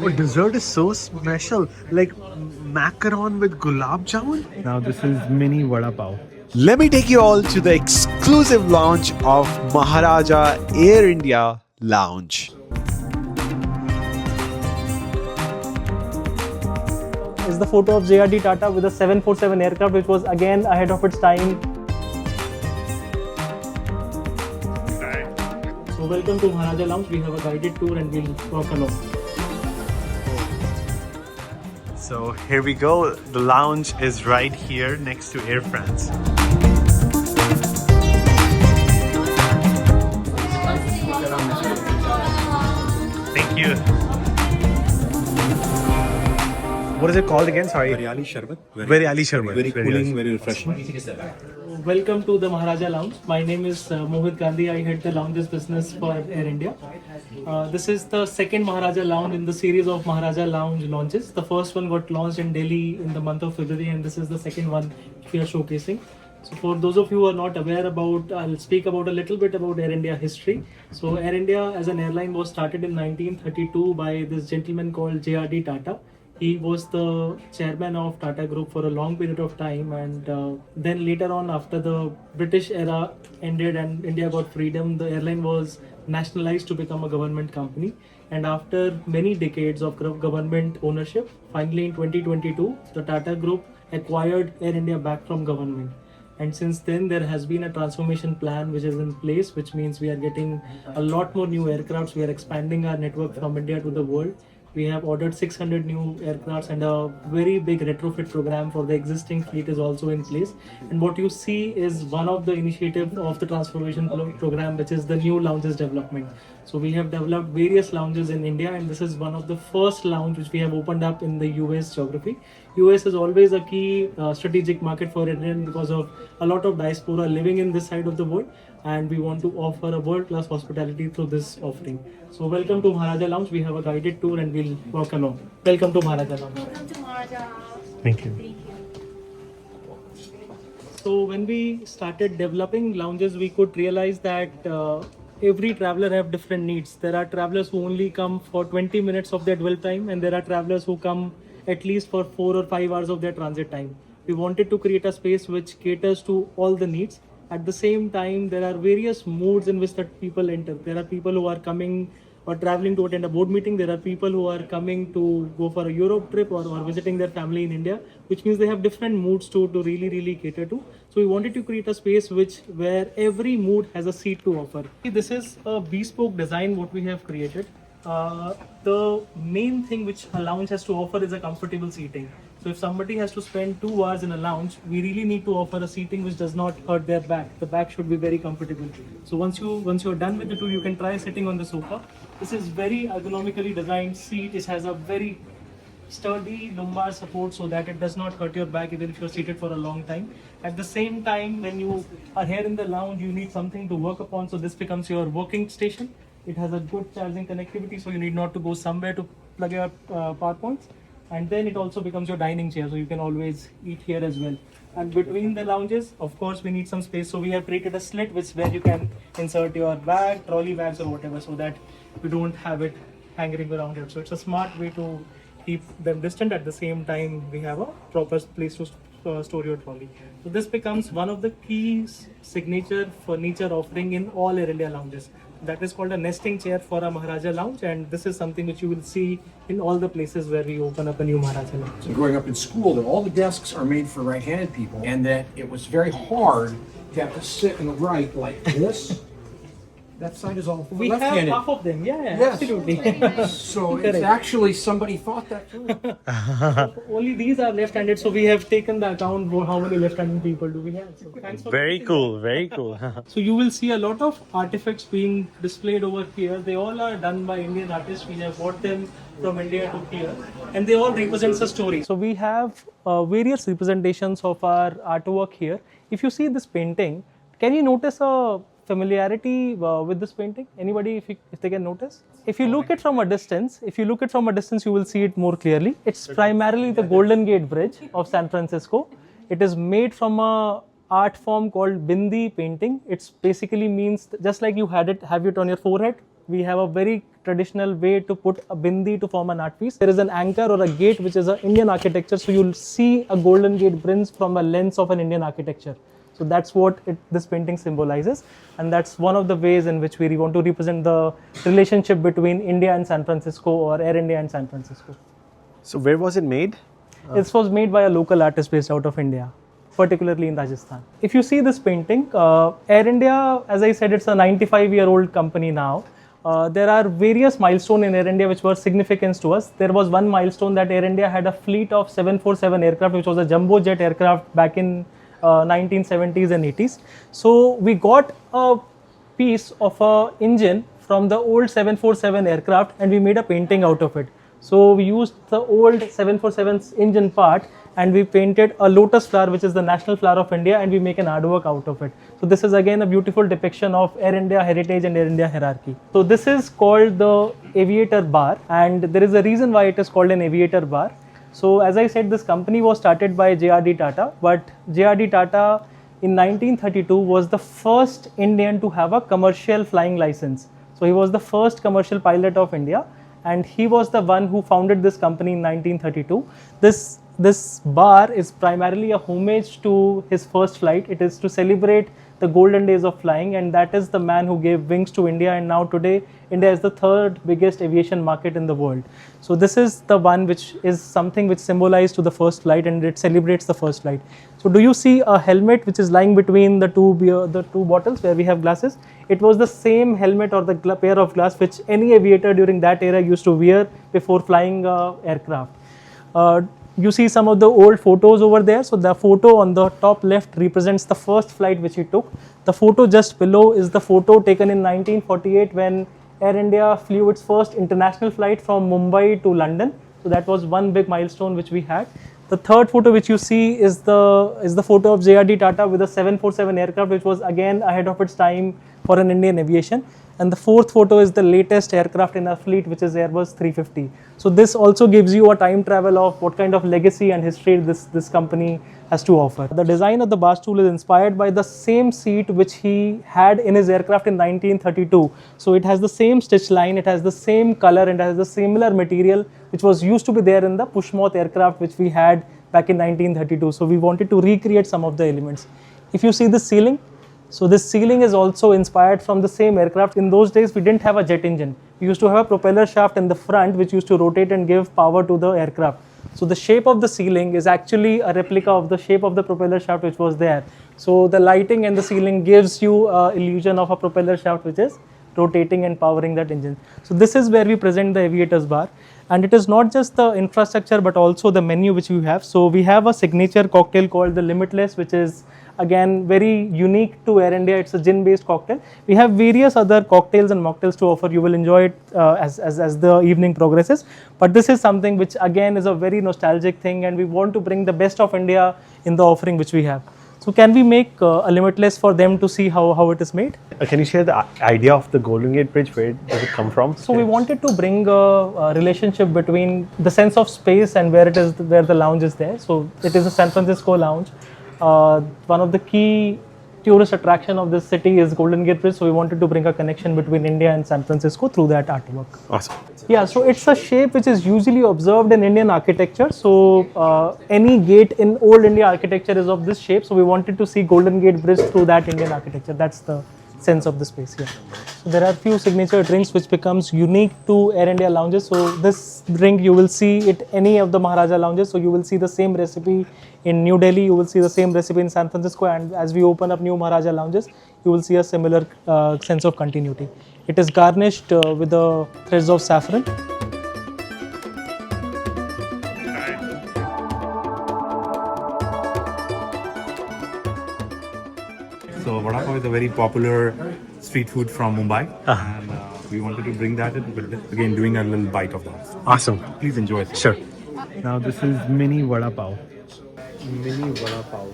Oh, dessert is so special. Like macaron with gulab jamun. Now this is mini vada pav. Let me take you all to the exclusive lounge of Maharaja Air India Lounge. Is the photo of JRD Tata with a 747 aircraft, which was again ahead of its time. So welcome to Maharaja Lounge. We have a guided tour and we'll walk along. So here we go. The lounge is right here next to Air France. Thank you. What is it called again? Sorry. Biryani Sharbat. Biryani Sharbat. Very cooling, very refreshing. Welcome to the Maharaja Lounge. My name is Mohit Gandhi. I head the lounges business for Air India. This is the second Maharaja Lounge in the series of Maharaja Lounge launches. The first one got launched in Delhi in the month of February, and this is the second one we are showcasing. So for those of you who are not aware about, I'll speak about a little bit about Air India history. So Air India as an airline was started in 1932 by this gentleman called JRD Tata. He was the chairman of Tata Group for a long period of time, and then later on, after the British era ended and India got freedom, the airline was nationalized to become a government company. And after many decades of government ownership, finally in 2022, the Tata Group acquired Air India back from government. And since then, there has been a transformation plan which is in place, which means we are getting a lot more new aircrafts. We are expanding our network from India to the world. We have ordered 600 new aircrafts, and a very big retrofit program for the existing fleet is also in place. And what you see is one of the initiatives of the transformation program, which is the new lounges development. So we have developed various lounges in India, and this is one of the first lounge which we have opened up in the US geography. US is always a key strategic market for Indian because of a lot of diaspora living in this side of the world, and we want to offer a world-class hospitality through this offering. So welcome to Maharaja Lounge. We have a guided tour and we'll walk along. Welcome to Maharaja Lounge. Welcome to Maharaja. Thank you. Thank you. So when we started developing lounges, we could realize that every traveler have different needs. There are travelers who only come for 20 minutes of their dwell time, and there are travelers who come at least for 4 or 5 hours of their transit time. We wanted to create a space which caters to all the needs. At the same time, there are various modes in which that people enter. There are people who are coming or traveling to attend a board meeting. There are people who are coming to go for a Europe trip or visiting their family in India, which means they have different moods to really cater to. So we wanted to create a space where every mood has a seat to offer. This is a bespoke design what we have created. The main thing which a lounge has to offer is a comfortable seating. So if somebody has to spend 2 hours in a lounge, we really need to offer a seating which does not hurt their back. The back should be very comfortable. So once you're done with the tour, you can try sitting on the sofa. This is very ergonomically designed seat. It has a very sturdy lumbar support so that it does not hurt your back even if you're seated for a long time. At the same time, when you are here in the lounge, you need something to work upon. So this becomes your working station. It has a good charging connectivity, so you need not to go somewhere to plug your power points. And then it also becomes your dining chair, so you can always eat here as well. And between the lounges, of course, we need some space, so we have created a slit where you can insert your bag, trolley bags or whatever, so that we don't have it hanging around here. So it's a smart way to keep them distant. At the same time, we have a proper place to store your trolley. So this becomes one of the key signature furniture offering in all Air India lounges. That is called a nesting chair for a Maharaja Lounge, and this is something which you will see in all the places where we open up a new Maharaja Lounge. So growing up in school, that all the desks are made for right-handed people, and that it was very hard to have to sit in the right like this. That side is all We have left-handed. half of them, yeah, Yes. absolutely. So it's Correct. actually somebody thought that too. Only these are left-handed, so we have taken the account for how many left-handed people do we have. So thanks for Very cool. Very cool. So you will see a lot of artifacts being displayed over here. They all are done by Indian artists. We have brought them from India to here, and they all represent a story. So we have various representations of our artwork here. If you see this painting, can you notice a familiarity with this painting? Anybody, if they can notice? If you look it from a distance, you will see it more clearly. It's primarily the Golden Gate Bridge of San Francisco. It is made from a art form called Bindi painting. It's basically means just like you have it on your forehead. we have a very traditional way to put a bindi to form an art piece. There is an anchor or a gate which is an Indian architecture, so you'll see a golden gate bridge from a lens of an Indian architecture. So that's what this painting symbolizes, and that's one of the ways in which we want to represent the relationship between India and San Francisco, or Air India and San Francisco. So where was it made? This was made by a local artist based out of India, particularly in Rajasthan. If you see this painting, Air India, as I said, it's a 95-year-old company now. There are various milestones in Air India which were significant to us. There was one milestone that Air India had a fleet of 747 aircraft, which was a jumbo jet aircraft back in 1970s and 80s. So we got a piece of a engine from the old 747 aircraft and we made a painting out of it. So we used the old 747's engine part and we painted a lotus flower, which is the national flower of India, and we make an artwork out of it. So this is again a beautiful depiction of Air India heritage and Air India hierarchy. So this is called the Aviator bar, and there is a reason why it is called an Aviator bar. So as I said, this company was started by J.R.D. Tata, but J.R.D. Tata in 1932 was the first Indian to have a commercial flying license. So he was the first commercial pilot of India, and he was the one who founded this company in 1932. This bar is primarily a homage to his first flight. It is to celebrate the golden days of flying, and that is the man who gave wings to India, and now today India is the third biggest aviation market in the world. So this is the one which is something which symbolized to the first flight, and it celebrates the first flight. So do you see a helmet which is lying between the two bottles where we have glasses? It was the same helmet or the pair of glass which any aviator during that era used to wear before flying aircraft. You see some of the old photos over there. So the photo on the top left represents the first flight which he took. The photo just below is the photo taken in 1948 when Air India flew its first international flight from Mumbai to London. So that was one big milestone which we had. The third photo which you see is the photo of J.R.D. Tata with a 747 aircraft, which was again ahead of its time for an Indian aviation. And the fourth photo is the latest aircraft in our fleet, which is Airbus 350. So this also gives you a time travel of what kind of legacy and history this company has to offer. The design of the bar stool is inspired by the same seat which he had in his aircraft in 1932. So it has the same stitch line, it has the same color, and it has the similar material which was used to be there in the pushmoth aircraft which we had back in 1932. So we wanted to recreate some of the elements. If you see the ceiling, so this ceiling is also inspired from the same aircraft. In those days, we didn't have a jet engine. We used to have a propeller shaft in the front which used to rotate and give power to the aircraft. So the shape of the ceiling is actually a replica of the shape of the propeller shaft which was there. So the lighting and the ceiling gives you an illusion of a propeller shaft which is rotating and powering that engine. So this is where we present the Aviator's bar. And it is not just the infrastructure but also the menu which we have. So we have a signature cocktail called the Limitless, which is again very unique to Air India. It's a gin based cocktail. We have various other cocktails and mocktails to offer. You will enjoy it as the evening progresses. But this is something which again is a very nostalgic thing, and we want to bring the best of India in the offering which we have. So can we make a Limitless for them to see how it is made? Can you share the idea of the Golden Gate Bridge? Where does it come from? So we wanted to bring a relationship between the sense of space and where the lounge is there. So it is a San Francisco lounge. One of the key tourist attraction of this city is Golden Gate Bridge. So we wanted to bring a connection between India and San Francisco through that artwork. Awesome. Yeah, so it's a shape which is usually observed in Indian architecture. So any gate in old India architecture is of this shape. So we wanted to see Golden Gate Bridge through that Indian architecture. That's the sense of the space here. So there are few signature drinks which becomes unique to Air India lounges. So this drink you will see it any of the Maharaja lounges. So you will see the same recipe in New Delhi, you will see the same recipe in San Francisco, and as we open up new Maharaja lounges, you will see a similar sense of continuity. It is garnished with the threads of saffron. So vada pav is a very popular street food from Mumbai, and we wanted to bring that in, but again doing a little bite of that. Awesome. Please enjoy it. Sure. Now this is mini vada pav. Mini vada pav.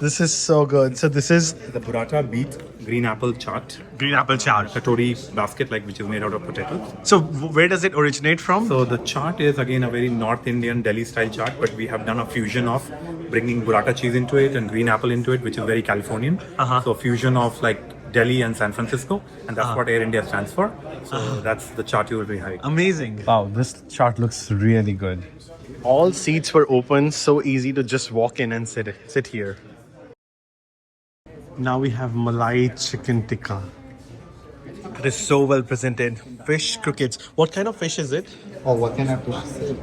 This is so good. So this is The burrata beet green apple chaat, green apple chaat. katori basket which is made out of potatoes. So where does it originate from? So the chaat is again a very North Indian Delhi style chaat, but we have done a fusion of bringing burrata cheese into it and green apple into it, which is very Californian. So fusion of like Delhi and San Francisco, and that's what Air India stands for. So that's the chart you will be having. Amazing. Wow, this chart looks really good. All seats were open, so easy to just walk in and sit here. Now we have Malai chicken tikka. It is so well presented. Fish croquettes. What kind of fish is it? Oh, what kind of fish is it?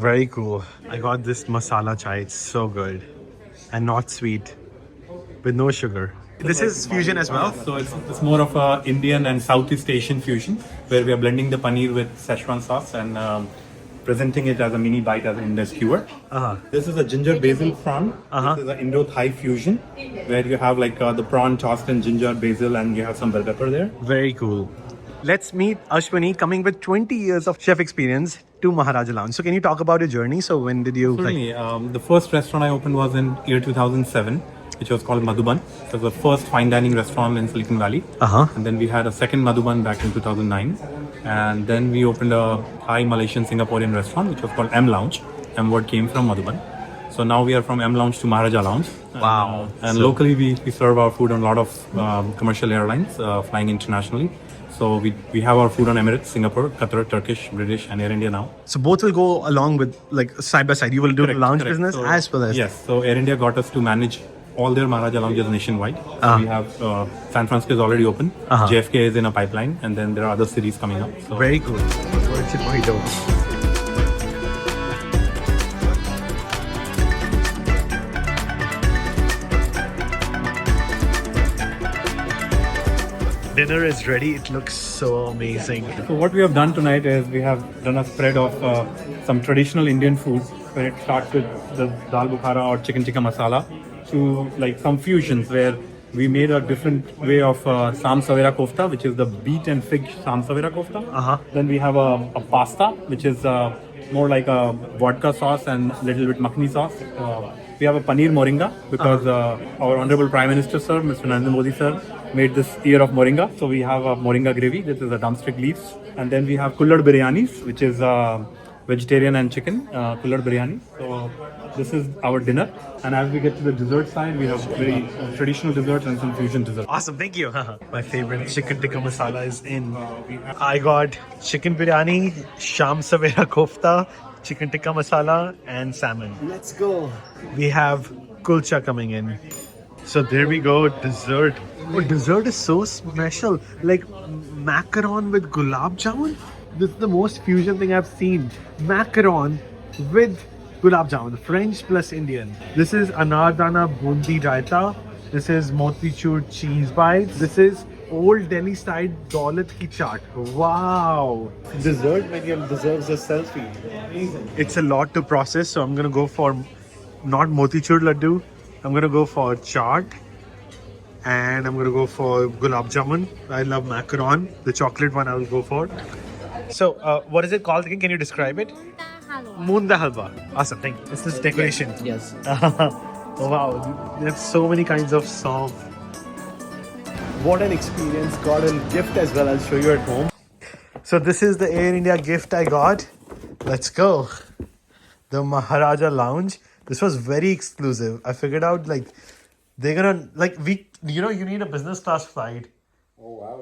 Very cool. I got this masala chai. It's so good. And not sweet. With no sugar. This is fusion as well? So it's more of a Indian and Southeast Asian fusion, where we are blending the paneer with Szechuan sauce and presenting it as a mini bite as in the skewer. This is a ginger basil prawn. This is an Indo-Thai fusion, where you have like the prawn tossed in ginger, basil, and you have some bell pepper there. Very cool. Let's meet Ashwini, coming with 20 years of chef experience to Maharaja Lounge. So can you talk about your journey? So when did you... Certainly. The first restaurant I opened was in year 2007, which was called Madhuban. It was the first fine dining restaurant in Silicon Valley. And then we had a second Madhuban back in 2009. And then we opened a Thai Malaysian Singaporean restaurant, which was called M Lounge. M word came from Madhuban. So now we are from M Lounge to Maharaja Lounge. Wow. And locally we serve our food on a lot of commercial airlines flying internationally. So we have our food on Emirates, Singapore, Qatar, Turkish, British, and Air India now. So both will go along with, like, side by side. You will do the lounge business So, as well as... Yes. So Air India got us to manage all their Maharaja lounges nationwide. So we have San Francisco is already open. JFK is in a pipeline, and then there are other cities coming up. So Very cool. Very dope. Dinner is ready. It looks so amazing. So what we have done tonight is we have done a spread of some traditional Indian food, where it starts with the dal bukhara or chicken tikka masala, to like some fusions where we made a different way of sam savera kofta, which is the beet and fig sam savera kofta. Then we have a pasta, which is more like a vodka sauce and little bit makhani sauce. We have a paneer moringa because our honorable Prime Minister sir, Mr. Narendra Modi sir, made this year of moringa. So we have a moringa gravy. This is a drumstick leaves. And then we have kullad biryanis, which is vegetarian and chicken kullad biryani. So this is our dinner. And as we get to the dessert side, we have very traditional desserts and some fusion desserts. Awesome, thank you. My favorite chicken tikka masala is in. I got chicken biryani, sham savera kofta, chicken tikka masala, and salmon. Let's go. We have kulcha coming in. So there we go, dessert. Oh, dessert is so special. Like macaron with gulab jamun. This is the most fusion thing I've seen. Macaron with gulab jamun, French plus Indian. This is anardana bundi raita. This is motichur cheese bites. This is old Delhi style daulat ki chaat. Wow. Dessert menu deserves a selfie. Amazing. It's a lot to process, so I'm gonna go for not motichur laddu. I'm gonna go for chaat. And I'm gonna go for gulab jamun. I love macaron. The chocolate one I will go for. So, what is it called again? Can you describe it? Moonda halwa. Awesome, thank you. This is decoration. Yes. Oh, wow, they have so many kinds of sauce. What an experience. Got a gift as well. I'll show you at home. So this is the Air India gift I got. Let's go. The Maharaja Lounge. This was very exclusive. I figured out like they're gonna you need a business class flight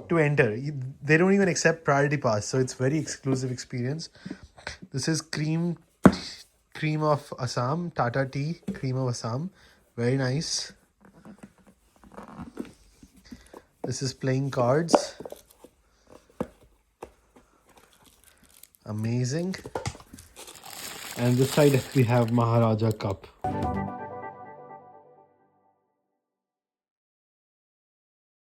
to enter. They don't even accept priority pass, so it's very exclusive experience. This is cream of Assam, Tata tea, cream of Assam. Very nice. This is playing cards. Amazing. And this side we have Maharaja cup.